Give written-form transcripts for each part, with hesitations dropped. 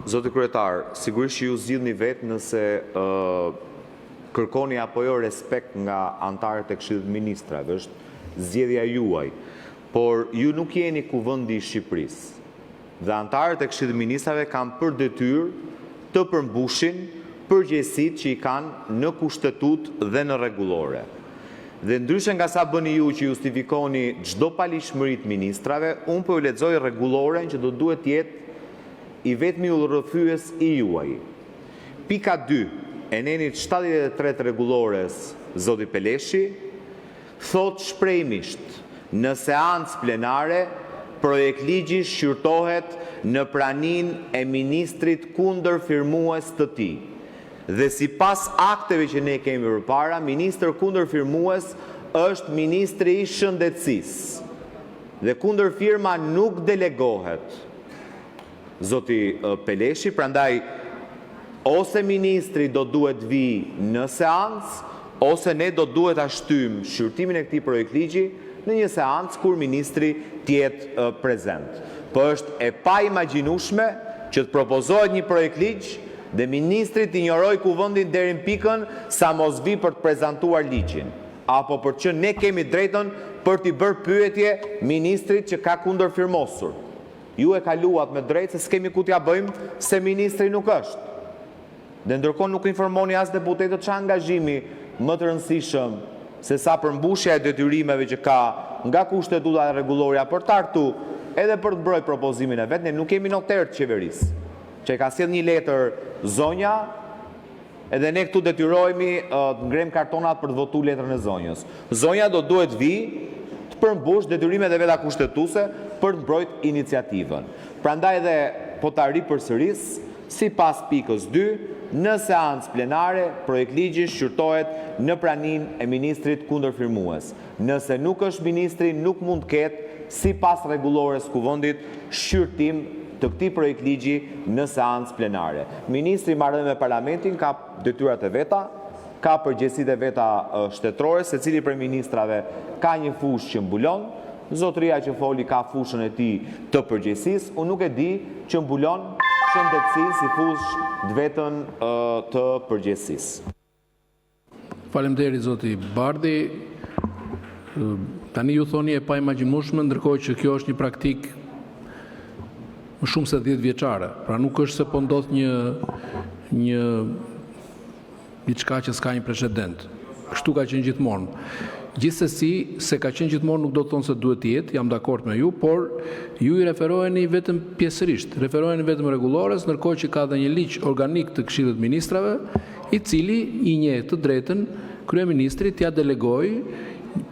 Zoti kryetar, sigurisht që ju zgjidhni vetë nëse kërkoni apo jo respekt nga antarët e Këshillit të Ministrave, është zgjedhja juaj. Por ju nuk jeni Kuvendi i Shqipërisë. Dhe antarët e Këshillit të Ministrave kanë për detyrë të përmbushin përgjegjësitë që i kanë në kushtetut dhe në rregullore. Dhe ndryshe nga sa bëni ju që justifikoni çdo palishmëri të ministrave, unë po ju lexoj rregulloren që do duhet të jetë i vetmi udhërrëfyes i juaj. Pika 2 e nenit 73 rregullores, zoti Peleshi, thot shprehmisht, në seancë plenare, projekt ligji shqyrtohet në praninë e ministrit kundër firmues të tij. Dhe sipas akteve që ne kemi përpara, ministër kundër firmues është ministri i shëndetësisë. Dhe kundër firma nuk delegohet zoti Peleshi, prandaj ose ministri do duhet vi në seancë, ose ne do duhet ta shtym shqyrtimin e këtij projekt ligji në një seancë kur ministri tjetë prezent. Po është e pa imagjinueshme që të propozohet një projekt ligj dhe ministri të injoroj Kuvendin deri në pikën sa mos vi për të prezantuar ligjin, apo për që ne kemi drejtën për t'i bërë pyetje ministrit që ka kundërfirmosur. Ju e kaluat me drejtë se s'kemi ku t'ja bëjmë se ministri nuk është. Dhe ndërkohë nuk informoni as deputetët që angazhimi më të rëndësishëm se sa përmbushja e detyrimeve që ka nga kushtetuta e rregulloria për të hartu edhe për të mbrojtur propozimin e vet, ne nuk kemi noter të qeverisë, që ka sjell një letër zonja, edhe ne këtu detyrohemi të ngrem kartonat për të votuar letrën e zonjës. Zonja do duhet vi të përmbush detyrimet e veta kushtetuese për të mbrojtur iniciativën. Prandaj dhe po ta ripërsëris, sipas pikës 2, në seancë plenare, projekt ligji shqyrtohet në praninë e ministrit kundërfirmues. Nëse nuk është ministri, nuk mund të ketë, sipas rregullores Kuvendit, shqyrtim të këtij projekt ligji në seancë plenare. Ministri marrë me parlamentin ka detyrat e veta, ka përgjegjësitë e veta shtetërore, secili prej ministrave ka një fushë që mbulon. Zotëria që foli ka fushën e tij të përgjegjësisë, unë nuk e di që mbulon shëndetësinë si fushë të vetën të përgjegjësisë. Faleminderit zoti Bardhi. Tani ju thoni e pa imagjinueshme, ndërkohë që kjo është një praktikë më shumë se 10 vjeçare. Pra nuk është se po ndodh një diçka që s'ka një precedent. Kështu ka qenë gjithmonë. Gjithsesi, se ka qenë gjithmonë nuk do të thonë se duhet të jetë, jam dakord me ju, por ju i referoheni vetëm pjesërisht, referoheni vetëm rregullores, ndërkohë që ka dhe një ligj organik të Këshillit të Ministrave, i cili i njeh të drejtën kryeministrit t'ia delegojë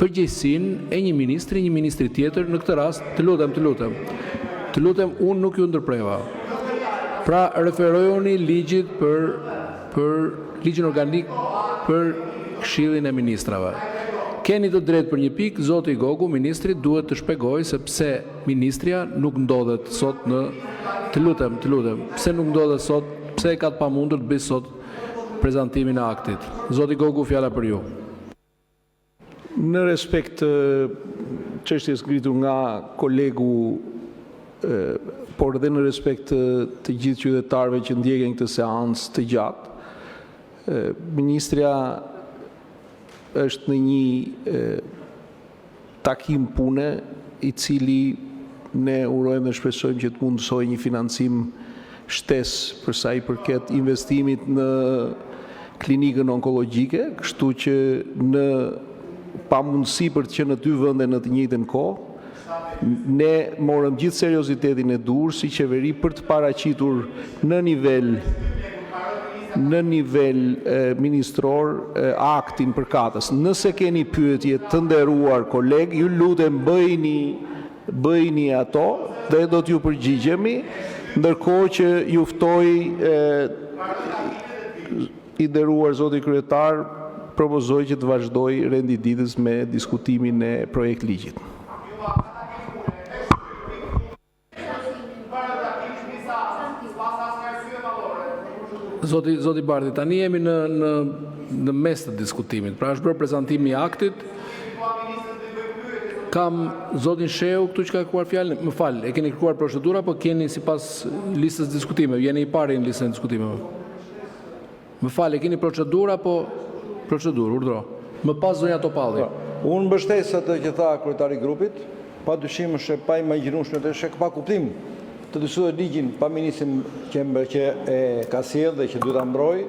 përgjegjësinë e një ministri tjetër, në këtë rast, të lutem, unë nuk ju ndërpreva. Pra, referojoni ligjit për ligjin organik për Këshillin e Ministrave. Keni të drejtë për një pikë, zoti Gogu, ministri, duhet të shpjegojë se pse ministria nuk ndodhet sot në... Të lutem, pse nuk ndodhet sot, pse e ka të pamundur të bëjë sot prezantimin e aktit. Zoti Gogu, fjala për ju. Në respekt të çështjes ngritur nga kolegu, por edhe në respekt të gjithë qytetarëve që ndjekin këtë seancë të gjatë, ministria është në një takim pune i cili ne urojmë dhe shpresojmë që të mundësojë një financim shtesë për sa i përket investimit në klinikën onkologjike, kështu që në pamundësi për të qenë në 2 vende në të njëjtën kohë, ne morëm gjithë seriozitetin e dur si qeveri për të paraqitur në nivel ministror aktin përkatës. Nëse keni pyetje të nderuar koleg, ju lutem bëjni ato dhe do t'ju përgjigjemi, ndërkohë që ju ftoj i nderuar zoti kryetar, propozoj që të vazhdoj rendi ditës me diskutimin e projekt ligjit. Zoti Bardhi, tani jemi në mes të diskutimit. Pra është bërë prezantimi i aktit. Kam zotin Sheu këtu që ka kërkuar fjalën. Më fal, e keni kërkuar procedura, po keni sipas listës diskutimeve, jeni I pari në listën e diskutimeve. Më fal, e keni procedura, po procedurë, urdhro. Më pas zonja Topalli. Unë mbështes atë që tha kryetari I grupit, pa dyshim është pa imagjinueshme dhe është pa kuptim të diskutohet ligjin pa ministrin që e ka sjellë dhe që duhet ta mbrojë.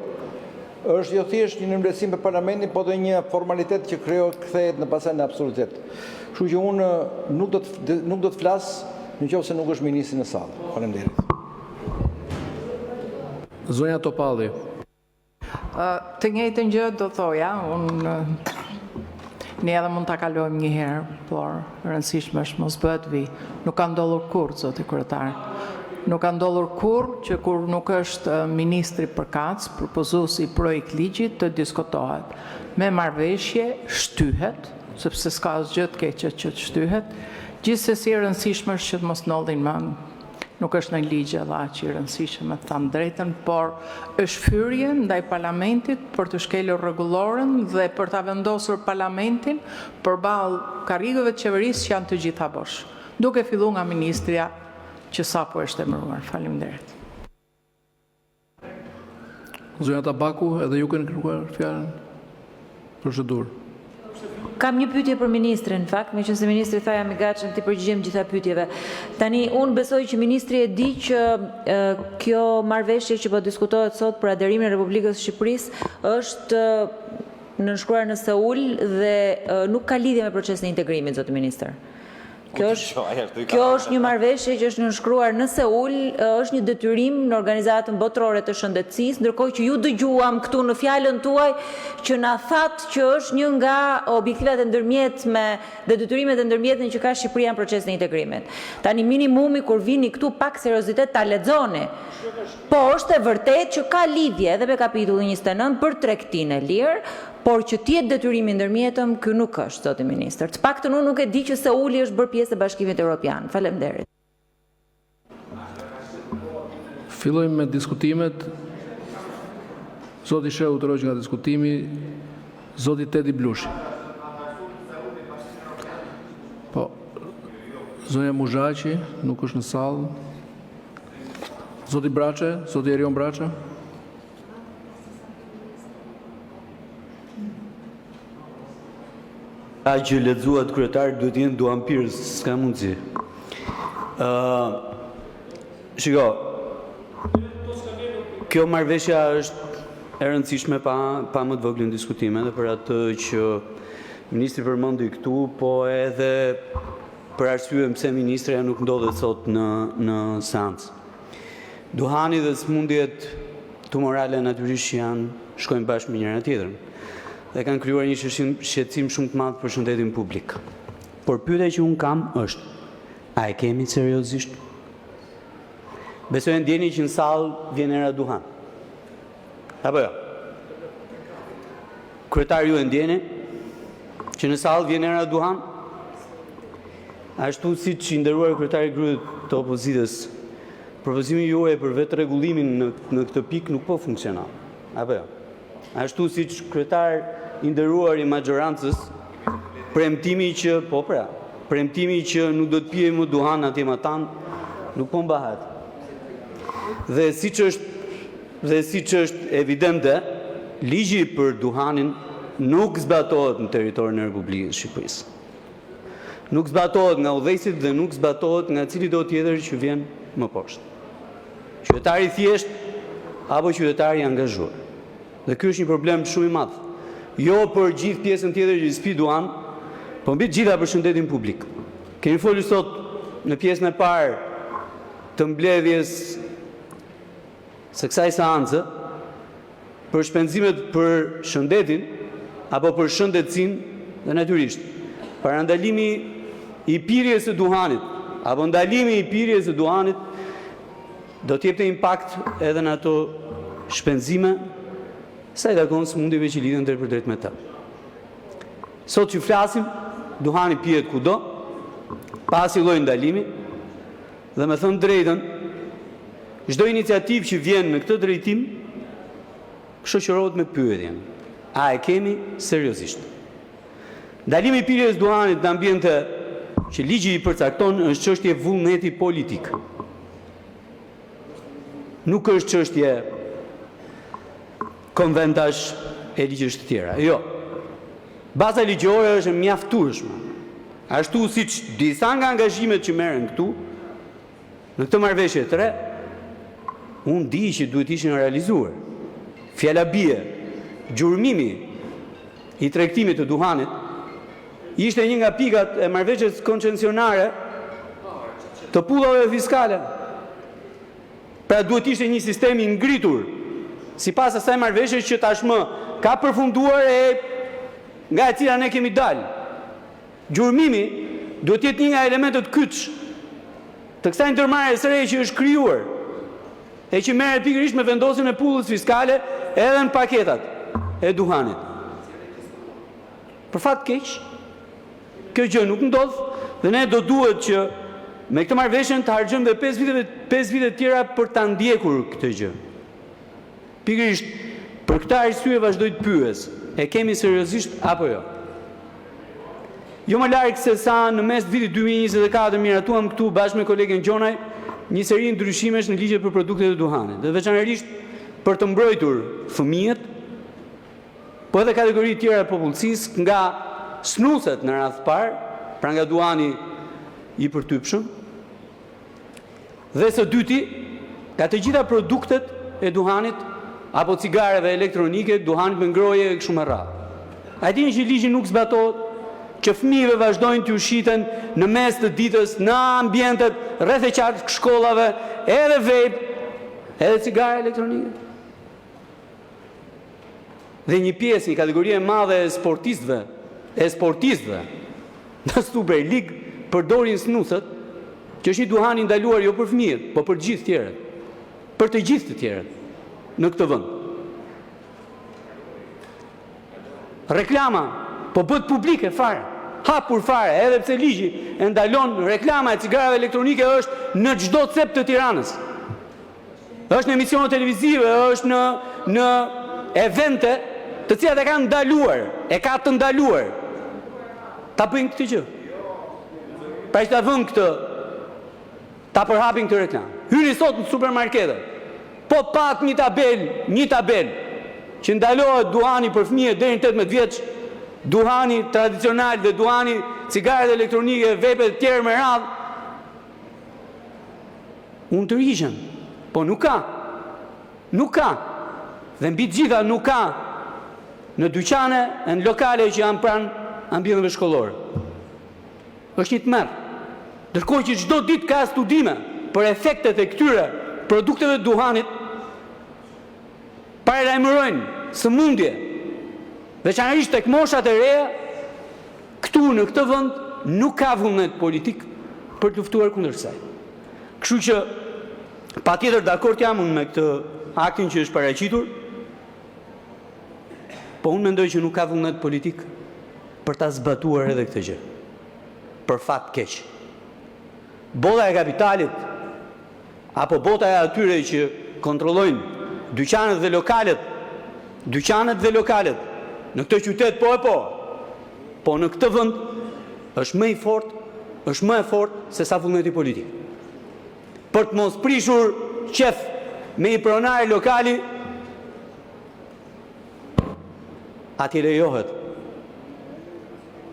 Është jo thjesht një mbledhsim për parlamentin, po dhe një formalitet që kthehet në pasaj në absolutitet. Kështu që unë nuk do të flas nëse nuk është ministri në sallë. Faleminderit. Zonja Topalli. Të njëjtën gjë do thoja, unë ne edhe mund ta kalojmë një herë, por rëndësishme është mos bëhet vi. Nuk ka ndodhur kurrë, zoti kryetar. Nuk ka ndodhur kurrë që kur nuk është ministri përkatës, propozuesi I projekt ligjit të diskutohet. Me marrëveshje shtyhet, sepse s'ka asgjë të keqe që të shtyhet. Gjithsesi e rëndësishme është që të mos ndodhin më. Nuk është në ligj edhe aq I rëndësishëm me të thënë drejtën, por është fyrje ndaj parlamentit për të shkelur rregulloren dhe për ta vendosur parlamentin përballë karrigëve të qeverisë që janë të gjitha bosh. Duke filluar nga ministria që sapo është emëruar. Faleminderit. Zonja Tabaku, edhe ju keni kërkuar fjalën? Procedurë. Kam një pyetje për ministrin, në fakt, meqense ministri tha jam I gatshëm të përgjigjem gjitha pyetjeve. Tani unë besoj që ministri e di që kjo marrëveshje që po diskutohet sot për aderimin e Republikës së Shqipërisë është nënshkruar në Seul dhe nuk ka lidhje me procesin e integrimit, zoti ministër. Kjo është një marrëveshje që është nënshkruar në Seul, është një detyrim në Organizatën Botërore të Shëndetësisë, ndërkohë që ju dëgjuam këtu në fjalën tuaj që na thatë që është një nga objektivat e ndërmjetme dhe detyrimet e ndërmjetme që ka Shqipëria në procesin e integrimit. Tani minimumi kur vini këtu pak seriozitet ta lexoni. Po është e vërtetë që ka lidhje edhe me kapitullin 29 për tregtinë e lirë, por që tjetë detyrimi ndërmjetëm, ky nuk është, zoti ministër. Të paktën unë nuk e di që Seuli është bërë pjesë e Bashkimit Evropian. Faleminderit. Fillojmë me diskutimet. Zoti Sheu të rroq nga diskutimi, zoti Tedi Blushi. Po, zonja Muzhaqi nuk është në sallë. Zoti Braçe, zoti Erion Braçe. A që lexuat kryetari duhet jenë duampirë, s'ka mundësi. Shiko, kjo marrëveshja është e rëndësishme pa më të vogël në diskutime dhe për atë që ministri përmendi këtu, po edhe për arsye pse ministrja nuk ndodhet sot në seancë. Duhani dhe sëmundjet tumorale natyrisht shkojnë bashkë me njëra tjetrën dhe kanë krijuar një shqetësim shumë të madh për shëndetin publik. Por pyetja që unë kam është, a e kemi seriozisht? Besoj e ndjeni që në sallë vjen era duhan. Apo jo? Kryetari ju e ndjeni që në sallë vjen era duhan? Ashtu siç I nderuar kryetari I grupit të opozitës, propozimi juaj për vetë rregullimin në këtë pikë nuk po funksionon. Apo jo? Ashtu siç kryetar I nderuar I majorancës, premtimi që nuk do të pijej më duhan atje më tan, nuk po mbahet. Dhe siç është evidente, ligji për duhanin nuk zbatohet në territorin e Republikës së Shqipërisë. Nuk zbatohet nga udhëheqësit dhe nuk zbatohet nga cili do tjetër që vjen më poshtë. Qytetari thjesht apo qytetari I angazhuar. Dhe ky është një problem shumë I madh. Jo për gjithë pjesën tjetër që spi duan, po mbi të gjitha për shëndetin publik. Kemi folur sot në pjesën e parë të mbledhjes së kësaj seance për shpenzimet për shëndetin apo për shëndetësinë dhe natyrisht parandalimi I pirjes së duhanit apo ndalimi I pirjes së duhanit do të jepte impakt edhe në ato shpenzime sa I takon sëmundjeve që lidhen drejt për drejt me ta. Sot që flasim, duhani pijet kudo, pa asnjë lloj ndalimi, dhe me thënë drejtën, çdo iniciativë që vjen në këtë drejtim, shoqërohet me pyetjen: a e kemi seriozisht? Ndalimi I pirjes duhanit në ambiente që ligji i përcakton është çështje vullneti politik. Nuk është çështje konventash e ligjesh të tjera. Jo. Baza ligjore është mjaftueshme. Ashtu siç disa nga angazhimet që merren këtu, në këtë marrëveshje të re, unë di që duhet ishin realizuar. Fjala bie, gjurmimi i tregtimit të duhanit ishte një nga pikat e marrëveshjes koncesionare të pullave fiskale. Pra duhet ishte një sistem i ngritur sipas asaj marrëveshjes që tashmë ka përfunduar e nga e cila ne kemi dalë. Gjurmimi duhet jetë një nga elementet kyç të kësaj ndërmarrje së re që është krijuar e që merret pikërisht me vendosjen e pullës fiskale edhe në paketat e duhanit. Për fat keq, kjo gjë nuk ndodh dhe ne do duhet që me këtë marrëveshje të harxojmë edhe 5 vite tjera për ta ndjekur këtë gjë. Pikërisht për këtë arsye vazhdoj të pyes, e kemi seriozisht apo jo? Jo më larg se sa në mes të vitit 2024 miratuam këtu bashkë me kolegen Gjonaj një seri ndryshimesh në ligjet për produktet e duhanit, dhe veçanërisht për të mbrojtur fëmijët, po edhe kategori tjera e popullsisë nga snuset në radhë parë, pra nga duhani i përtypshëm, dhe së dyti, ka të gjitha produktet e duhanit apo cigareve elektronike, duhanit me ngroje e kështu me radhë. A dini që ligji nuk zbatohet, që fëmijëve vazhdojnë të ushiten në mes të ditës, në ambientet rreth e qartë shkollave, edhe vape, edhe cigare elektronike. Dhe një pjesë, një kategori e madhe e sportistëve në Super League përdorin snuset, që është një duhan i ndaluar jo për fëmijët, po për gjithë tjerët. Për të gjithë të tjerët në këtë vend. Reklama po bët publike fare, hapur fare, edhe pse ligji e ndalon reklama e cigareve elektronike është në çdo cep të Tiranës. Është në emisione televizive, është në evente të cilat e kanë ndaluar, e ka të ndaluar. Ta bëjnë këtë gjë. Pra që ta vënë këtë, ta përhapin këtë reklam. Hyri sot në supermarkete, po pat një tabel që ndalohet duhani për fëmijë deri në 18 vjeç, duhani tradicional dhe duhani cigaret elektronike, vepet të tjerë me radhë, unë të rishën, po nuk ka, dhe mbi të gjitha nuk ka në dyqane e në lokale që janë pranë ambienteve shkollore. Është një tmerr. Ndërkohë që çdo ditë ka studime për efektet e këtyre produkteve të duhanit, paralajmërojnë sëmundje, veçanërisht tek moshat e reja, këtu në këtë vend nuk ka vullnet politik për të luftuar kundër kësaj. Kështu që patjetër dakord jam unë me këtë aktin që është paraqitur, po unë mendoj që nuk ka vullnet politik për ta zbatuar edhe këtë gjë. Për fat keq. Bota e kapitalit apo bota e atyre që kontrollojnë dyqanet dhe lokalet në këtë qytet po në këtë vend është më e fortë se sa vullneti politik. Për të mos prishur qef me i pronari lokali, atje lejohet.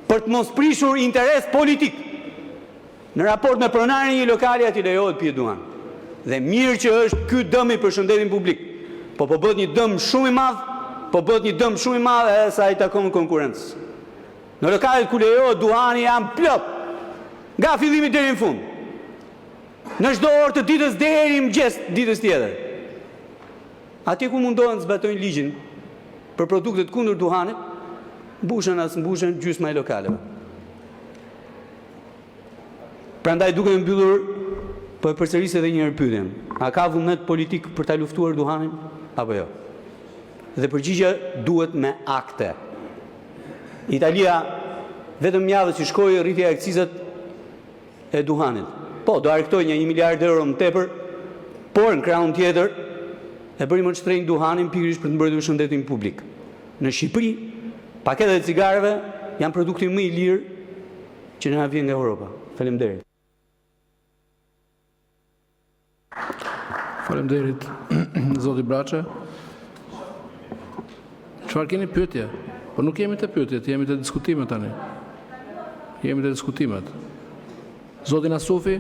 Për të mos prishur interes politik në raport me pronarin një lokali, atje lejohet pije duhan. Dhe mirë që është ky dëm i për shëndetin publik. Po bëhet një dëm shumë i madh, edhe sa i takon konkurrencës. Në lokalet ku lejohet duhani janë plot, nga fillimi deri në fund. Në çdo orë të ditës deri në mëngjes ditës tjetër. Atje ku mundohen të zbatojnë ligjin për produktet kundër duhanit, mbushen gjysma e lokaleve. Prandaj duke mbyllur, po e përsëris edhe një herë pyetjen. A ka vullnet politik për ta luftuar duhanin apo jo? Dhe përgjigja duhet me akte. Italia vetëm javës që shkoi rriti akcizat e duhanit. Po, do arrektoi një 1 miliard euro më tepër, por në krahun tjetër e bëri më të shtrenjtë duhanin pikërisht për të mbrojtur shëndetin publik. Në Shqipëri, paketet e cigareve janë produkti më i lirë që na vjen nga Europa. Faleminderit. Faleminderit, zoti Braçe. Çfarë keni pyetje? Po nuk jemi të pyetjet, jemi të diskutimet tani. Jemi të diskutimet. Zoti Nasufi?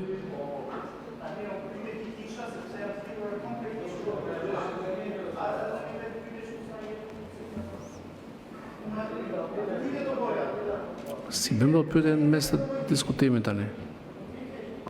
Si bëjmë do të pyetje në mes të diskutimit tani?